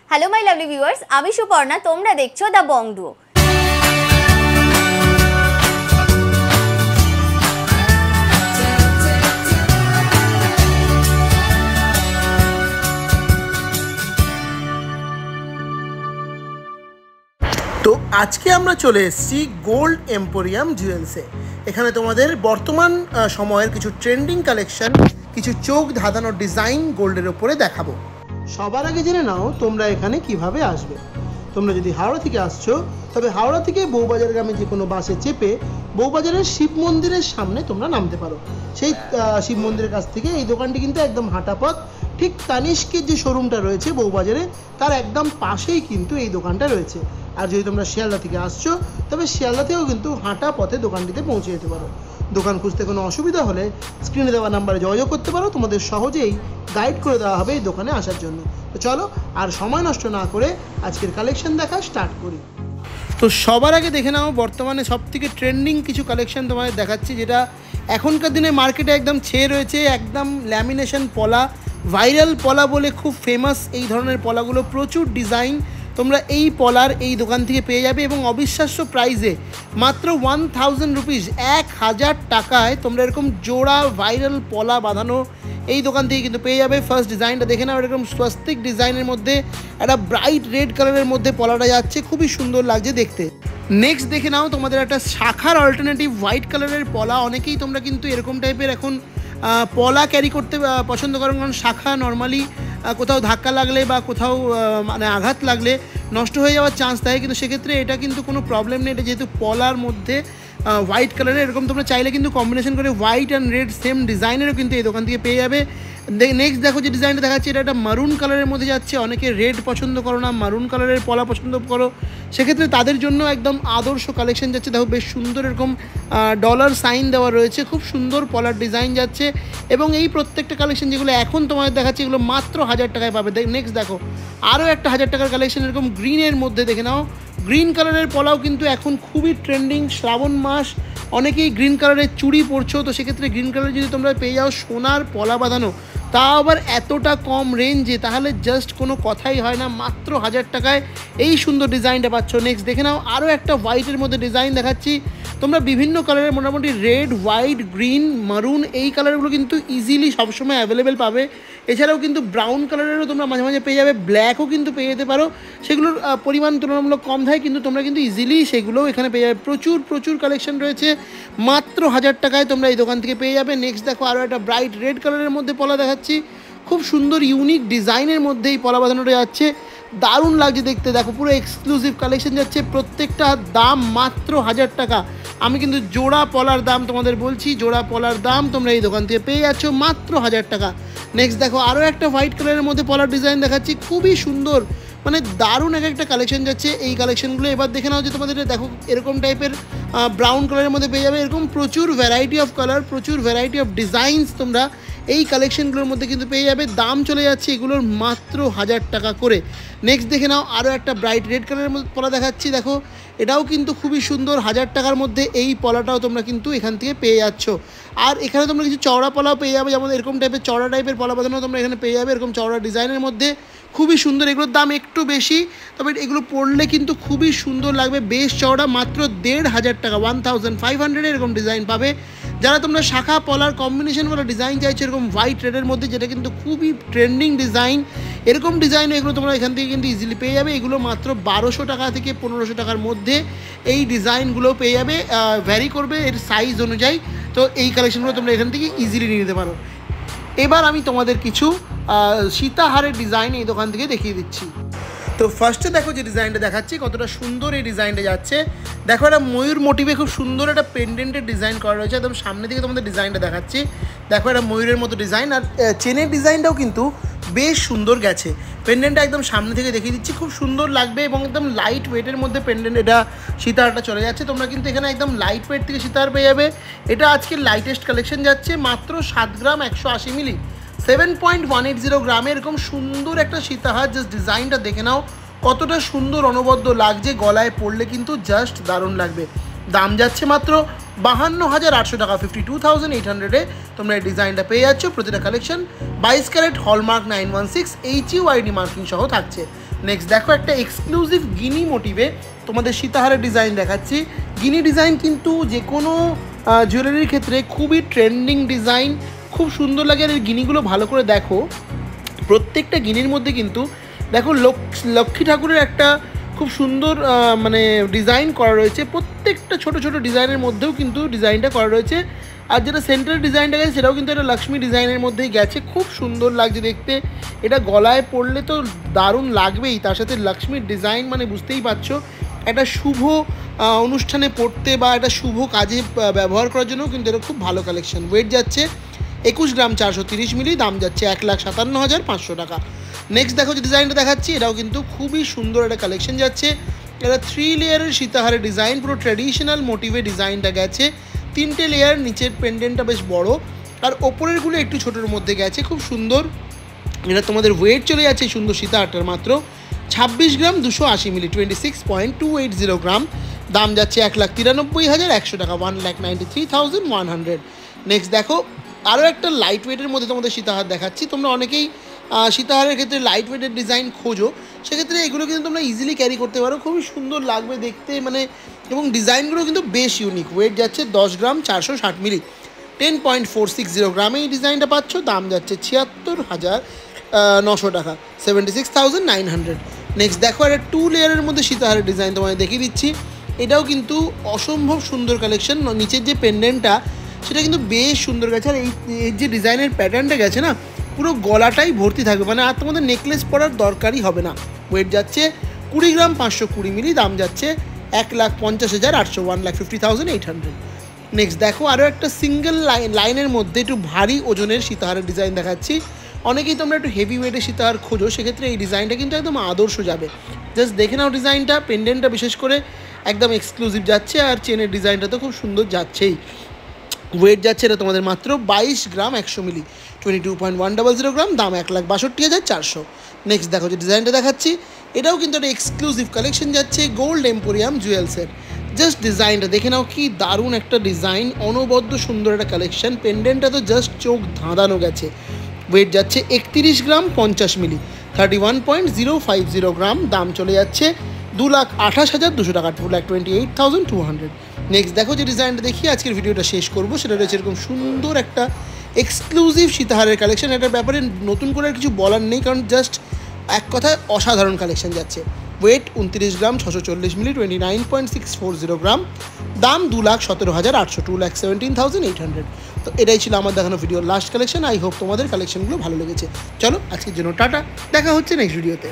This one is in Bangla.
হ্যালো মাই লাভলি ভিউয়ার্স, আমি সুপর্ণা, তোমরা দেখছো দ্য বং ডুও। তো আজকে আমরা চলে এসেছি গোল্ড এম্পোরিয়াম জুয়েলসে। এখানে তোমাদের বর্তমান সময়ের কিছু ট্রেন্ডিং কালেকশন, কিছু চোখ ধাঁধানো ডিজাইন গোল্ডের ওপরে দেখাবো। সবার আগে জেনে নাও তোমরা এখানে কিভাবে আসবে। তোমরা যদি হাওড়া থেকে আসছো তবে হাওড়া থেকে বউবাজার গ্রামে যে কোনো বাসে চেপে বউবাজারের শিব মন্দিরের সামনে তোমরা নামতে পারো। সেই শিব মন্দিরের কাছ থেকে এই দোকানটি কিন্তু একদম হাঁটা পথ। ঠিক তানিষ্কের যে শোরুমটা রয়েছে বউবাজারে তার একদম পাশেই কিন্তু এই দোকানটা রয়েছে। আর যদি তোমরা শিয়ালদা থেকে আসছো তবে শিয়ালদা থেকেও কিন্তু হাঁটা পথে দোকানটিতে পৌঁছে যেতে পারো। দোকান খুঁজতে কোনো অসুবিধা হলে স্ক্রিনে দেওয়া নাম্বারে যোগাযোগ করতে পারো, তোমাদের সহজেই গাইড করে দেওয়া হবে এই দোকানে আসার জন্য। তো চলো আর সময় নষ্ট না করে আজকের কালেকশন দেখা স্টার্ট করি। তো সবার আগে দেখে নাও বর্তমানে সবথেকে ট্রেন্ডিং কিছু কালেকশন তোমাদের দেখাচ্ছি, যেটা এখনকার দিনে মার্কেটে একদম ছেয়ে রয়েছে। একদম ল্যামিনেশন পলা, ভাইরাল পলা বলে খুব ফেমাস এই ধরনের পলাগুলো, প্রচুর ডিজাইন তোমরা এই পলার এই দোকান থেকে পেয়ে যাবে এবং অবিশ্বাস্য প্রাইসে মাত্র 1000 রুপিস, 1000 টাকায় তোমরা এরকম জোড়া ভাইরাল পলা বাঁধানো এই দোকান থেকে কিন্তু পেয়ে যাবে। ফার্স্ট ডিজাইনটা দেখে নাও, এরকম স্বস্তিক ডিজাইনের মধ্যে একটা ব্রাইট রেড কালারের মধ্যে পলাটা যাচ্ছে, খুবই সুন্দর লাগছে দেখতে। নেক্সট দেখে নাও তোমাদের একটা শাখার অল্টারনেটিভ হোয়াইট কালারের পলা। অনেকেই তোমরা কিন্তু এরকম টাইপের এখন পলা ক্যারি করতে পছন্দ করো, কারণ শাখা নর্মালি কোথাও ধাক্কা লাগলে বা কোথাও মানে আঘাত লাগলে নষ্ট হয়ে যাওয়ার চান্স থাকে, কিন্তু সেক্ষেত্রে এটা কিন্তু কোনো প্রবলেম নেই। এটা যেহেতু পলার মধ্যে হোয়াইট কালারের, এরকম তোমরা চাইলে কিন্তু কম্বিনেশন করে হোয়াইট অ্যান্ড রেড সেম ডিজাইনেরও কিন্তু এই দোকান থেকে পেয়ে যাবে। নেক্সট দেখো যে ডিজাইনটা দেখাচ্ছে, এটা একটা মারুন কালারের মধ্যে যাচ্ছে। অনেকে রেড পছন্দ করো না, মারুন কালারের পলা পছন্দ করো, সেক্ষেত্রে তাদের জন্য একদম আদর্শ কালেকশন যাচ্ছে। দেখো বেশ সুন্দর এরকম ডলার সাইন দেওয়া রয়েছে, খুব সুন্দর পলার ডিজাইন যাচ্ছে। এবং এই প্রত্যেকটা কালেকশন যেগুলো এখন তোমাদের দেখাচ্ছে এগুলো মাত্র 1000 টাকায় পাবে। নেক্সট দেখো আরও একটা 1000 টাকার কালেকশন, এরকম গ্রিনের মধ্যে দেখে নাও। গ্রিন কালারের পলাও কিন্তু এখন খুবই ট্রেন্ডিং। শ্রাবণ মাস, অনেকেই গ্রিন কালারের চুড়ি পরছো, তো সেক্ষেত্রে গ্রিন কালার যদি তোমরা পেয়ে যাও সোনার পলা বাঁধানো, তা আবার এতটা কম রেঞ্জে, তাহলে জাস্ট কোনো কথাই হয় না। মাত্র 1000 টাকায় এই সুন্দর ডিজাইনটা পাচ্ছ। নেক্সট দেখে নাও আরও একটা হোয়াইটের মধ্যে ডিজাইন দেখাচ্ছি। তোমরা বিভিন্ন কালারের মোটামুটি রেড, হোয়াইট, গ্রিন, মারুন এই কালারগুলো কিন্তু ইজিলি সবসময় অ্যাভেলেবেল পাবে। এছাড়াও কিন্তু ব্রাউন কালারেরও তোমরা মাঝে মাঝে পেয়ে যাবে, ব্ল্যাকও কিন্তু পেয়ে যেতে পারো। সেগুলোর পরিমাণ তুলনামূলক কম থাকে, কিন্তু তোমরা কিন্তু ইজিলি সেগুলোও এখানে পেয়ে যাবে। প্রচুর প্রচুর কালেকশন রয়েছে, মাত্র 1000 টাকায় তোমরা এই দোকান থেকে পেয়ে যাবে। নেক্সট দেখো আরও একটা ব্রাইট রেড কালারের মধ্যে পলা দেখাচ্ছি, খুব সুন্দর ইউনিক ডিজাইনের মধ্যে এই পলা বাঁধানোটা যাচ্ছে, দারুণ লাগছে দেখতে। দেখো পুরো এক্সক্লুসিভ কালেকশন যাচ্ছে, প্রত্যেকটা দাম মাত্র 1000 টাকা। আমি কিন্তু জোড়া পলার দাম তোমাদের বলছি, জোড়া পলার দাম তোমরা এই দোকান থেকে পেয়ে যাচ্ছ মাত্র 1000 টাকা। নেক্সট দেখো আরও একটা হোয়াইট কালারের মধ্যে পলার ডিজাইন দেখাচ্ছি, খুবই সুন্দর, মানে দারুণ এক একটা কালেকশন যাচ্ছে। এই কালেকশনগুলো এবার দেখে নাও যে তোমাদের দেখো এরকম টাইপের ব্রাউন কালারের মধ্যে পেয়ে যাবে। এরকম প্রচুর ভ্যারাইটি অফ কালার, প্রচুর ভ্যারাইটি অফ ডিজাইনস তোমরা এই কালেকশনগুলোর মধ্যে কিন্তু পেয়ে যাবে। দাম চলে যাচ্ছে এগুলোর মাত্র 1000 টাকা করে। নেক্সট দেখে নাও আরও একটা ব্রাইট রেড কালারের মধ্যে পলা দেখাচ্ছি, দেখো এটাও কিন্তু খুবই সুন্দর। 1000 টাকার মধ্যে এই পলাটাও তোমরা কিন্তু এখান থেকে পেয়ে যাচ্ছ। আর এখানে তোমরা কিছু চওড়া পলাও পেয়ে যাবে, যেমন এরকম টাইপের চওড়া টাইপের পলা বাঁধানো তোমরা এখানে পেয়ে যাবে, এরকম চওড়া ডিজাইনের মধ্যে, খুবই সুন্দর। এগুলোর দাম একটু বেশি, তবে এগুলো পরলে কিন্তু খুবই সুন্দর লাগবে। বেশ চওড়া, মাত্র 1500 টাকা, 1500 এরকম ডিজাইন পাবে। যারা তোমরা শাখা পলার কম্বিনেশন বলে ডিজাইন চাইছো এরকম হোয়াইট রেডের মধ্যে, যেটা কিন্তু খুবই ট্রেন্ডিং ডিজাইন, এরকম ডিজাইন এগুলো তোমরা এখান থেকে কিন্তু ইজিলি পেয়ে যাবে। এগুলো মাত্র 1200 টাকা থেকে 1500 টাকার মধ্যে এই ডিজাইনগুলো পেয়ে যাবে, ভ্যারি করবে এর সাইজ অনুযায়ী। তো এই কালেকশনগুলো তোমরা এখান থেকে ইজিলি নিয়ে নিতে পারো। এবার আমি তোমাদের কিছু সীতাহারের ডিজাইন এই দোকান থেকে দেখিয়ে দিচ্ছি। তো ফার্স্টে দেখো যে ডিজাইনটা দেখাচ্ছি, কতটা সুন্দর এই ডিজাইনটা যাচ্ছে। দেখো একটা ময়ূর মোটিভে খুব সুন্দর একটা পেন্ডেন্টের ডিজাইন করা রয়েছে। একদম সামনে থেকে তোমাদের ডিজাইনটা দেখাচ্ছি, দেখো একটা ময়ূরের মতো ডিজাইন। আর চেনের ডিজাইনটাও কিন্তু বেশ সুন্দর গেছে। পেন্ডেন্টটা একদম সামনে থেকে দেখিয়ে দিচ্ছি, খুব সুন্দর লাগবে এবং একদম লাইট ওয়েটের মধ্যে পেন্ডেন্ট এটা সীতাহারটা চলে যাচ্ছে। তোমরা কিন্তু এখানে একদম লাইট ওয়েট থেকে সীতাহার পেয়ে যাবে। এটা আজকের লাইটেস্ট কালেকশন যাচ্ছে, মাত্র 7 গ্রাম 180 মিলি, 7.180 গ্রামে এরকম সুন্দর একটা সীতাহার। জাস্ট ডিজাইনটা দেখে নাও কতটা সুন্দর অনবদ্য লাগছে, গলায় পড়লে কিন্তু জাস্ট দারুণ লাগবে। দাম যাচ্ছে মাত্র 52,800 টাকা, 52,800-এ তোমরা এই ডিজাইনটা পেয়ে যাচ্ছ। প্রতিটা collection 22 carat hallmark 916 HUID marking সহ থাকছে। নেক্সট দেখো একটা এক্সক্লুসিভ গিনি মোটিভে তোমাদের সীতাহারের ডিজাইন দেখাচ্ছি। গিনি ডিজাইন কিন্তু যে কোনো জুয়েলারির ক্ষেত্রে খুবই ট্রেন্ডিং ডিজাইন, খুব সুন্দর লাগে। আর এই গিনিগুলো ভালো করে দেখো, প্রত্যেকটা গিনির মধ্যে কিন্তু দেখো লক্ষ্মী ঠাকুরের একটা খুব সুন্দর মানে ডিজাইন করা রয়েছে। প্রত্যেকটা ছোট ছোট ডিজাইনের মধ্যেও কিন্তু ডিজাইনটা করা রয়েছে। আর যেটা সেন্টার ডিজাইনটা গেছে সেটাও কিন্তু একটা লক্ষ্মী ডিজাইনের মধ্যেই গেছে, খুব সুন্দর লাগছে দেখতে। এটা গলায় পরলে তো দারুণ লাগবেই, তার সাথে লক্ষ্মীর ডিজাইন মানে বুঝতেই পারছো একটা শুভ অনুষ্ঠানে পড়তে বা একটা শুভ কাজে ব্যবহার করার জন্য কিন্তু এটা খুব ভালো কালেকশন। ওয়েট যাচ্ছে 21 গ্রাম 430 মিলি, দাম যাচ্ছে 1,57,500 টাকা। নেক্সট দেখো যে ডিজাইনটা দেখাচ্ছি, এটাও কিন্তু খুবই সুন্দর একটা কালেকশন যাচ্ছে। এটা 3 লেয়ারের সীতাহারের ডিজাইন, পুরো ট্র্যাডিশনাল মোটিভে ডিজাইনটা গেছে। 3টে লেয়ার, নিচের পেন্ডেন্টটা বেশ বড় আর ওপরেরগুলো একটু ছোটোর মধ্যে গেছে, খুব সুন্দর। এটা তোমাদের ওয়েট চলে যাচ্ছে সুন্দর সীতাহারটার মাত্র 26 গ্রাম 280 মিলি, 26.280 গ্রাম, দাম যাচ্ছে 1,93,100 টাকা, 1,93,100। নেক্সট দেখো আরও একটা লাইট ওয়েটের মধ্যে তোমাদের সীতাহার দেখাচ্ছি। তোমরা অনেকেই সীতাহারের ক্ষেত্রে লাইট ওয়েটের ডিজাইন খোঁজো, সেক্ষেত্রে এগুলো কিন্তু তোমরা ইজিলি ক্যারি করতে পারো, খুবই সুন্দর লাগবে দেখতে মানে, এবং ডিজাইনগুলো কিন্তু বেশ ইউনিক। ওয়েট যাচ্ছে 10 গ্রাম 460 মিলি, 10.460 গ্রামে এই ডিজাইনটা পাচ্ছ, দাম যাচ্ছে 76,900 টাকা, 76,900। নেক্সট দেখো একটা 2 লেয়ারের মধ্যে সীতাহারের ডিজাইন তোমাদের দেখিয়ে দিচ্ছি। এটাও কিন্তু অসম্ভব সুন্দর কালেকশন। নিচের যে পেন্ডেন্টটা সেটা কিন্তু বেশ সুন্দর গেছে, আর এই যে ডিজাইনের প্যাটার্নটা গেছে না, পুরো গলাটাই ভর্তি থাকবে, মানে আর তোমাদের নেকলেস পরার দরকারই হবে না। ওয়েট যাচ্ছে 20 গ্রাম 520 মিলি, দাম যাচ্ছে 1,50,800, 1,50,800। নেক্সট দেখো আরও একটা সিঙ্গেল লাইনের মধ্যে একটু ভারী ওজনের সীতাহারের ডিজাইন দেখাচ্ছি। অনেকেই তোমরা একটু হেভি ওয়েটের সীতাহার খোঁজো, সেক্ষেত্রে এই ডিজাইনটা কিন্তু একদম আদর্শ যাবে। জাস্ট দেখে নাও ডিজাইনটা, পেন্ডেন্টটা বিশেষ করে একদম এক্সক্লুসিভ যাচ্ছে, আর চেনের ডিজাইনটা তো খুব সুন্দর যাচ্ছেই। ওয়েট যাচ্ছে এটা তোমাদের মাত্র 22 গ্রাম 100 মিলি, 22.100 গ্রাম, দাম 1,62,400। নেক্সট দেখো যে ডিজাইনটা দেখাচ্ছি, এটাও কিন্তু একটা এক্সক্লুসিভ কালেকশন যাচ্ছে গোল্ড এম্পোরিয়াম জুয়েলসের। জাস্ট ডিজাইনটা দেখে নাও, কি দারুণ একটা ডিজাইন, অনবদ্য সুন্দর একটা কালেকশন। পেন্ডেন্টটা তো জাস্ট চোখ ধাঁধানো গেছে। ওয়েট যাচ্ছে 31 গ্রাম 50 মিলি, 31.050 গ্রাম, দাম চলে যাচ্ছে 2,28,200 টাকা, 2,28,200। নেক্সট দেখো যে ডিজাইনটা দেখিয়ে আজকের ভিডিওটা শেষ করবো, সেটা রয়েছে এরকম সুন্দর একটা এক্সক্লুসিভ সীতাহারের কালেকশন। এটার ব্যাপারে নতুন করে আর কিছু বলার নেই, কারণ জাস্ট এক কথায় অসাধারণ কালেকশন যাচ্ছে। ওয়েট 29 গ্রাম 640 মিলি, 29.640 গ্রাম, দাম 2,17,800, 2,17,800। তো এটাই ছিল আমার দেখানো ভিডিওর লাস্ট কালেকশন। আই হোপ তোমাদের কালেকশনগুলো ভালো লেগেছে। চলো আজকের জন্য টাটা, দেখা হচ্ছে নেক্সট ভিডিওতে।